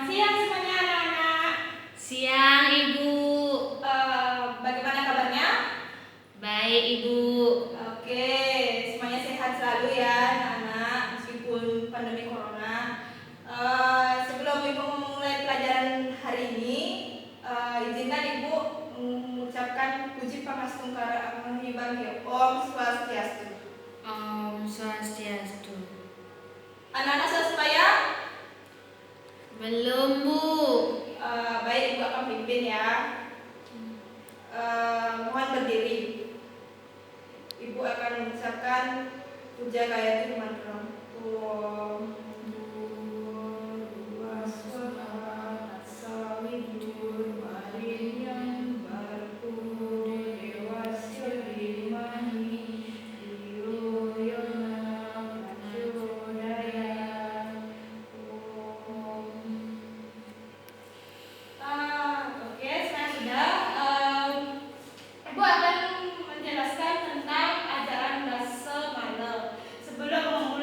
siang semuanya anak-anak. Siang, Ibu. Bagaimana kabarnya? Baik, Ibu. Oke, semuanya sehat selalu ya anak-anak meskipun pandemi corona. Sebelum Ibu memulai pelajaran hari ini, izinkan Ibu mengucapkan puji Pangasungkara Menghibang Om Swastiastu. Om Swastiastu. Anak-anak sudah supaya? Belum, Bu. Baik, Ibu akan pimpin ya. Mohon berdiri. Ibu akan mengucapkan puja Gayatri Mantra. Om Swaha Sawitur Marinyam Bargo Dewasya Dimani Iyo Yona Prachodaya. Oke, sekarang sudah. Ibu akan menjelaskan tentang ajaran Dasamala. Sebelum memulai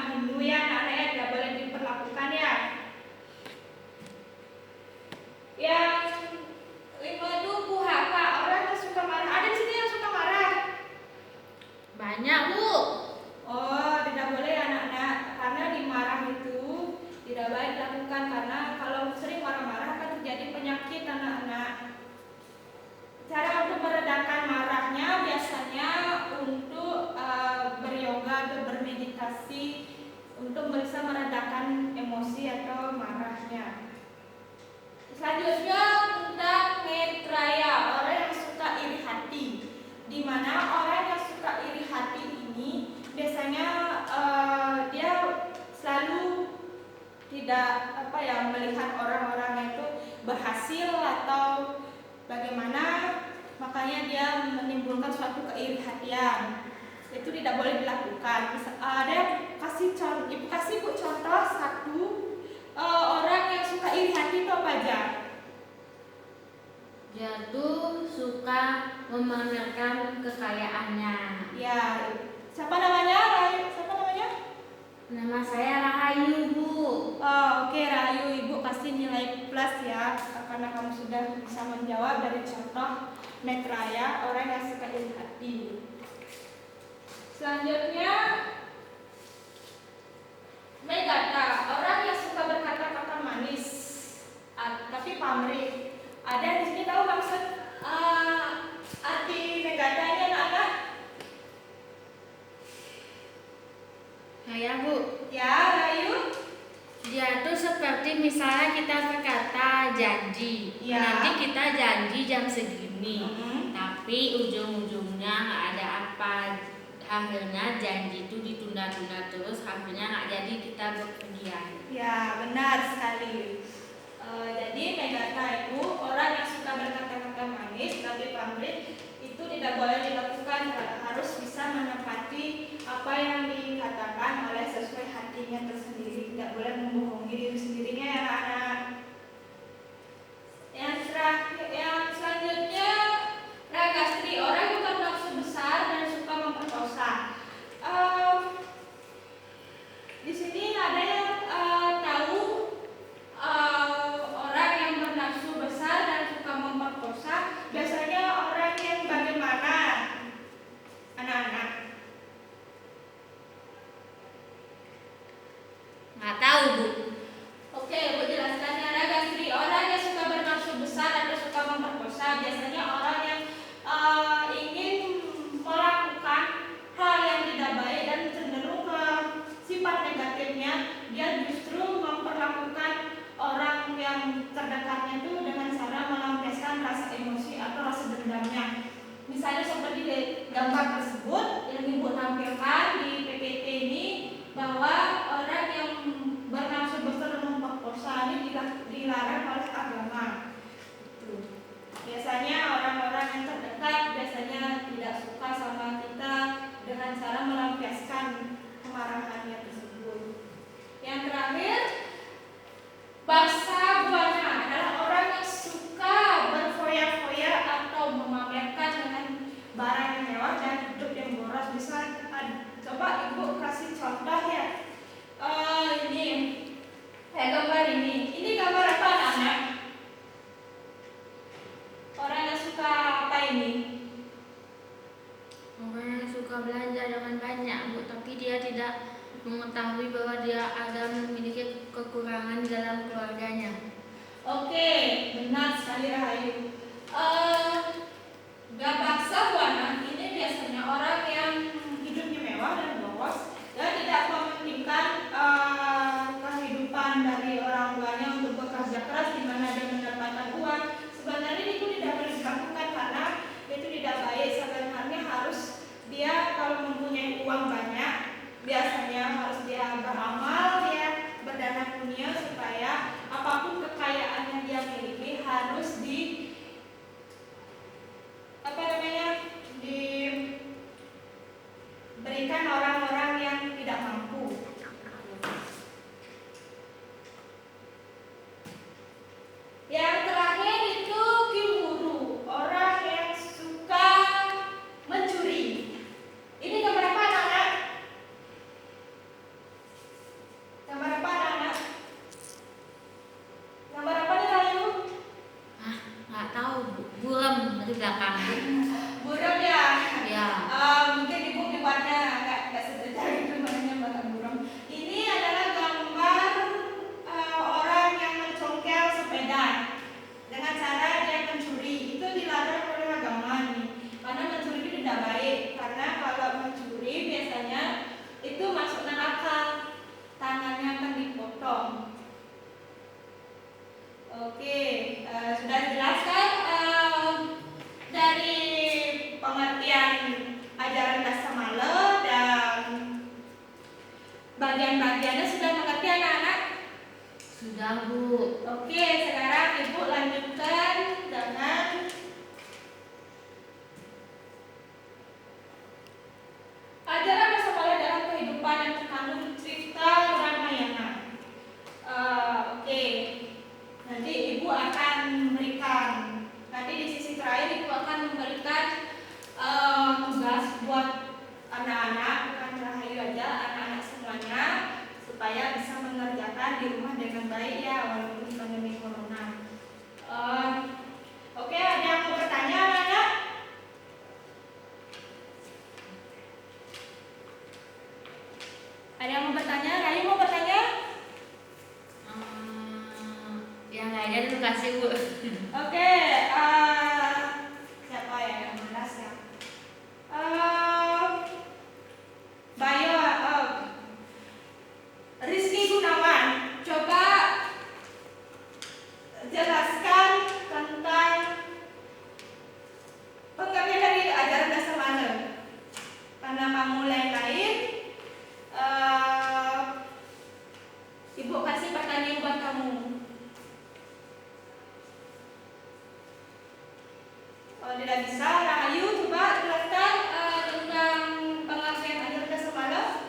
dulu ya anak-anak ya, tidak boleh diperlakukan ya. Yang 5 itu puhaka, orang yang suka marah. Ada di sini yang suka marah? Banyak, Bu. Oh, tidak boleh anak-anak, karena dimarah itu tidak baik dilakukan, karena kalau sering marah-marah akan terjadi penyakit anak-anak. Cara untuk meredakan marahnya biasanya untuk beryoga atau bermeditasi untuk bisa meredakan emosi atau marahnya. Selanjutnya tentang metraya, orang yang suka iri hati. Di mana orang yang suka iri hati ini biasanya dia selalu tidak melihat orang-orang itu berhasil atau bagaimana, makanya dia menimbulkan suatu keirihatian. Itu tidak boleh dilakukan. Ada ibu kasih Bu contoh satu orang yang suka iri hati itu apa aja? Dia tuh suka memamerkan kekayaannya. Ya, siapa namanya? Siapa namanya? Nama saya Rahayu, Bu. Oke, Rahayu, Ibu kasih nilai plus ya, karena kamu sudah bisa menjawab dari contoh metraya, orang yang suka iri hati. Selanjutnya Megata, orang yang suka berkata-kata manis, tapi pamrih. Ada di sini tahu maksud arti Megata ini anak-anak? Saya, Bu. Ya, Rayu. Dia tuh seperti misalnya kita berkata janji, Ya. nanti kita janji jam segini, tapi ujung-ujungnya nggak ada apa, akhirnya janji itu ditunda-tunda terus, akhirnya nggak jadi kita bepergian. Ya, benar sekali. Jadi Megata itu orang yang suka berkata-kata manis tapi pamrih itu tidak boleh dilakukan, harus bisa menepati apa yang dikatakan oleh sesuai hatinya tersendiri, tidak boleh membohongi diri sendirinya ya anak-anak. Yang selanjutnya Ragastri, orang yang bernafsu besar dan suka memperkosa. Di sini ada yang tahu orang yang bernafsu besar dan suka memperkosa biasanya orang yang bagaimana anak-anak? Nggak tahu, Bu. Oke, Bu jelaskan ya. Ragastri, orang yang suka bernafsu besar atau suka memperkosa biasanya orang yang ingin melakukan hal yang tidak baik dan cenderung ke sifat negatifnya. Dia justru memperlakukan orang yang terdekatnya itu dengan cara melampiaskan rasa emosi atau rasa dendamnya. Misalnya seperti di gambar tersebut yang Ibu tampilkan di PPT ini, bahwa orang yang bernafsu besar dan memperkosa ini dilarang oleh agama. Biasanya orang-orang yang terdekat biasanya tidak suka sama kita dengan cara melampiaskan kemarahannya tersebut. Yang terakhir, Baksa Buana adalah orang yang suka berfoya-foya atau memamerkan dengan barang yang mewah dan hidup yang boros. Bisa coba Ibu kasih contoh ya. Ini gambar ini gambar apa anak-anak? Orang yang suka apa ini? Orang yang suka belanja dengan banyak, Bu, tapi dia tidak mengetahui bahwa dia ada memiliki kekurangan dalam keluarganya. Oke, benar sekali Rahayu. Baksa Buana ini biasanya orang yang hidupnya mewah dan boros dan tidak mementingkan kehidupan dari orang tuanya untuk bekerja keras di mana dia mendapatkan uang. Sebenarnya itu tidak boleh dilakukan karena itu tidak baik. Sebenarnya harus dia kalau mempunyai uang banyak, biasanya harus dia beramal, dia berdana dunia supaya apapun kekayaan yang dia miliki harus diberikan orang bagian-bagiannya sudah mengerti anak-anak? Sudah, Bu. Oke, sekarang Ibu lanjutkan dengan ajaran Rasamala dalam kehidupan yang terkandung cerita Ramayana. Oke, nanti Ibu akan memberikan, nanti di sisi terakhir Ibu akan memberikan tugas buat anak-anak, bukan Rahayu aja, anak-anak semuanya, supaya bisa mengerjakan di rumah dengan baik ya, walaupun pandemi corona. Oke, ada yang mau bertanya, anak-anak? Ada yang mau bertanya? Rayu mau bertanya? Yang lainnya dulu kasih, Bu. Oke, siapa ya yang malas ya? Bayu, Rizky Gunawan, coba jelaskan tentang pengertian dari ajaran Dasamana. Karena kamu lain-lain, Ibu kasih pertanyaan buat kamu. Kalau tidak bisa, Rahayu coba jelaskan tentang pengertian ajaran Dasamana.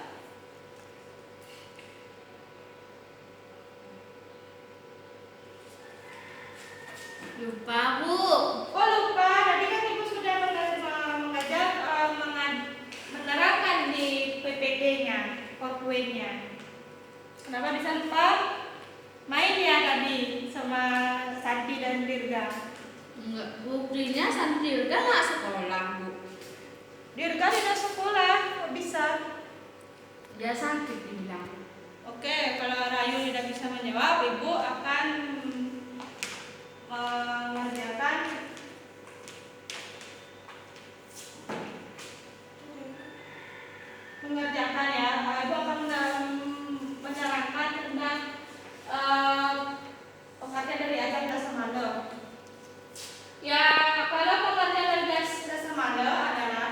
Lupa, Bu. Oh lupa, tadi kan Ibu sudah mengajak menerangkan di PPT-nya, PowerPoint-nya. Kenapa bisa lupa? Main ya tadi sama Santi dan Dirga. Enggak, buktinya Santirga nggak sekolah, Bu. Dirga tidak sekolah, kok bisa? Dia sakit dibilang. Oke, kalau Rayu tidak bisa menjawab, Ibu akan mengerjakan ya. Ibu akan menerangkan tentang pengertian dari ajaran Dasamana. Ya, kalau pengertian dari Dasamana adalah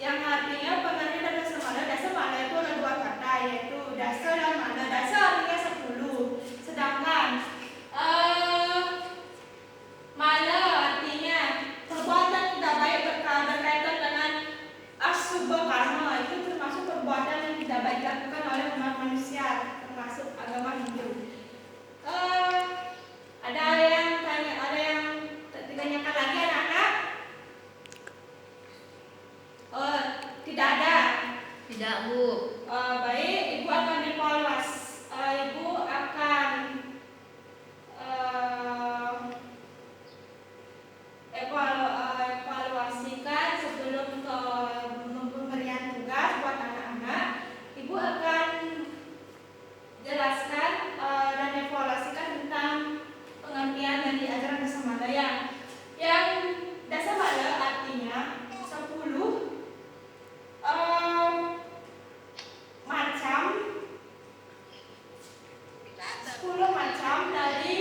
yang artinya pengertian dari Dasamana. Dasamana itu ada dua kata, yaitu dasa dan mana. Dasa artinya 10, sedangkan mana artinya perbuatan tidak baik berkaitan dengan asubha karma. Itu termasuk perbuatan yang tidak baik dilakukan oleh umat manusia, termasuk agama Hindu. Ada yang ditanyakan lagi anak-anak? Tidak ada. Tidak, Bu. Baik, Ibu akan evaluasi. Ibu akan evaluasikan sebelum ke pemberian tugas buat anak-anak. Ibu akan jelaskan dan evaluasikan tentang pengertian dari ajaran Dasamala yang Dasamala artinya 10 macam 10 macam dari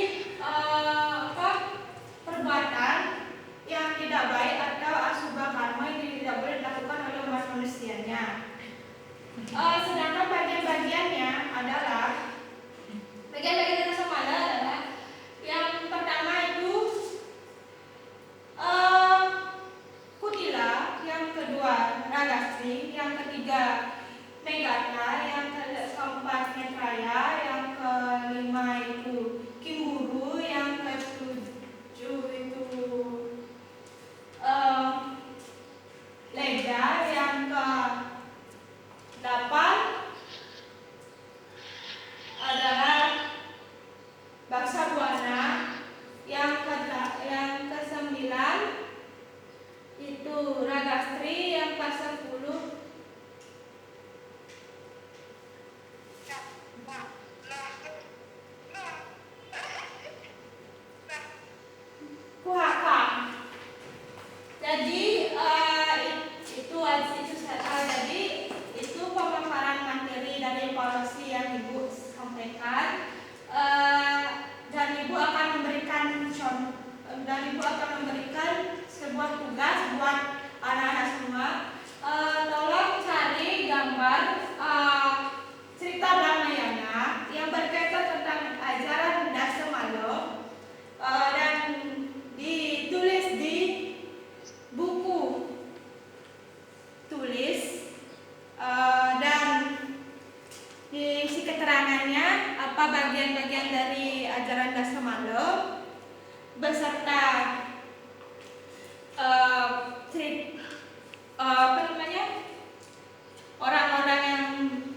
perbuatan yang tidak baik atau asubha karma yang tidak boleh dilakukan oleh umat manusianya. Sedangkan bagian-bagiannya adalah bagian-bagian Dasamala adalah yang pertama itu Kutila, yang kedua Ragastri, yang ketiga Megata, yang keempat Netraya, yang kelima itu Kimburu, yang ketujuh itu Leda, yang ke-8 keterangannya apa bagian-bagian dari ajaran Dasamala beserta apa namanya orang-orang yang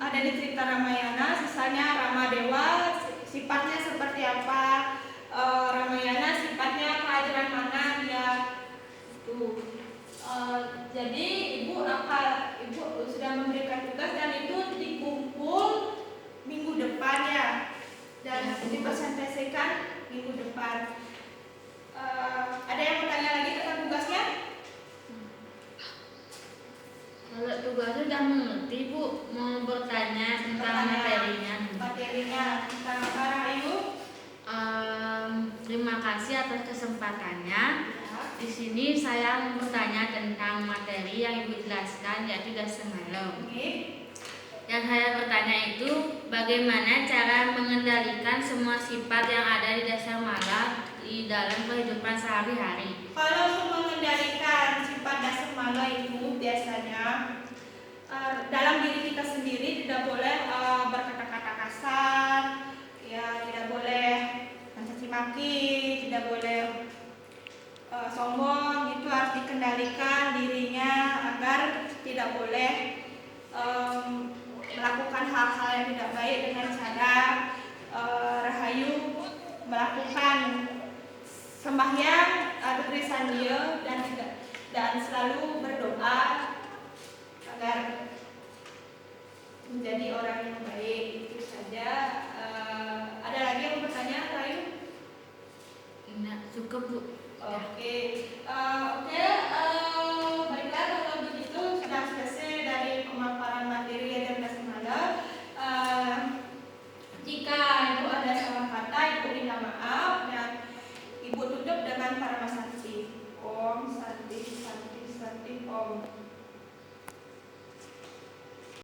ada di cerita Ramayana, sisanya Ramadewa sifatnya seperti apa, Ramayana sifatnya keajaran mana dia itu. Jadi ibu sudah memberikan tugas dan itu dikumpul minggu depan ya, dan dipresentasikan minggu depan. Ada yang mau tanya lagi tentang tugasnya? Kalau tugasnya udah mengerti Bu, mau bertanya tentang materinya. Materinya tentang apa, Rahayu? Terima kasih atas kesempatannya. Di sini saya mau bertanya tentang materi yang Ibu jelaskan, yaitu Dasamala. Yang saya bertanya itu, bagaimana cara mengendalikan semua sifat yang ada di Dasamala di dalam kehidupan sehari-hari? Kalau untuk mengendalikan sifat Dasamala itu biasanya dalam diri kita sendiri tidak boleh berkata-kata kasar, ya tidak boleh mencaci maki, tidak boleh sombong, itu harus dikendalikan dirinya agar tidak boleh melakukan hal-hal yang tidak baik dengan cara Rahayu melakukan sembahyang atau trisandia dan selalu berdoa agar menjadi orang yang baik. Itu saja. Ada lagi yang bertanya, Rahayu? Enggak, cukup Bu. Oke. Baiklah, kalau begitu sudah selesai dari pemaparan materi ajaran Dasamala. Jika Ibu ada salah kata, Ibu minta maaf dan Ibu tutup dengan Paramasakti. Om Santi Santi Santi Om.